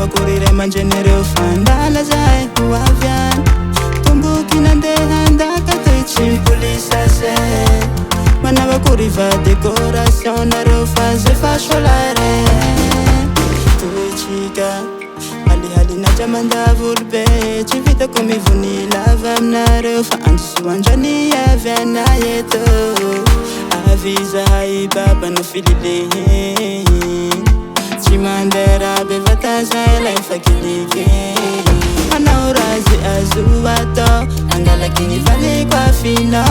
Manavakurire manjenere ufandala zai huavian Tumbuki nandehanda katoichim pulisase Manavakuriva decoration na rofaze fasholare Tuichika hali na jamanda vulbe Chivita komivuni lava mnare Fa andisuanjani ya vena yeto Avisa hai baba no filile Chimandera bevataza life akilike Anaurazi azuwato Hangalakini vale kwa fino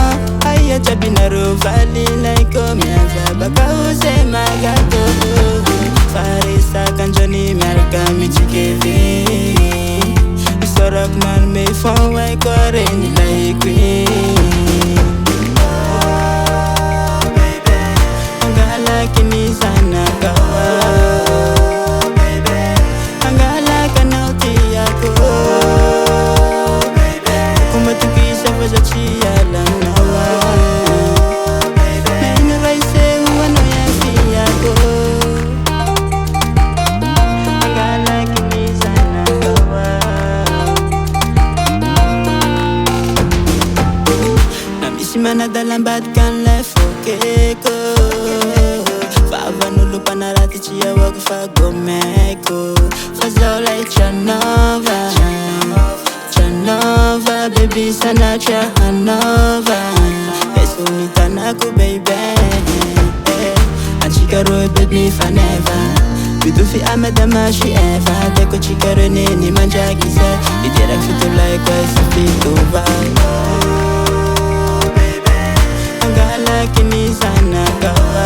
Aya jabinaro vali laiko Miaza baka use magato Farisa kanjoni miarka michikevi Isorak man me fon waiko reni laikwi Hangalakini sana kawa Hangalak'anao tiako Kung matukisa pa sa chiya lang nawa Na inaraise ano yan tiyako Hangalakini sana kawa Namisima na dalambat kan lefoke ko Fava nulu panarati chia wako fagomeko Fazola Chanova Chanova baby sana Chanova Peso nitanaku baby Achikaro baby faneva Bitufi amadama shi eva Deko chikaro nini manjakise Itera fito like wesi fito ba Hangalakini sana kawa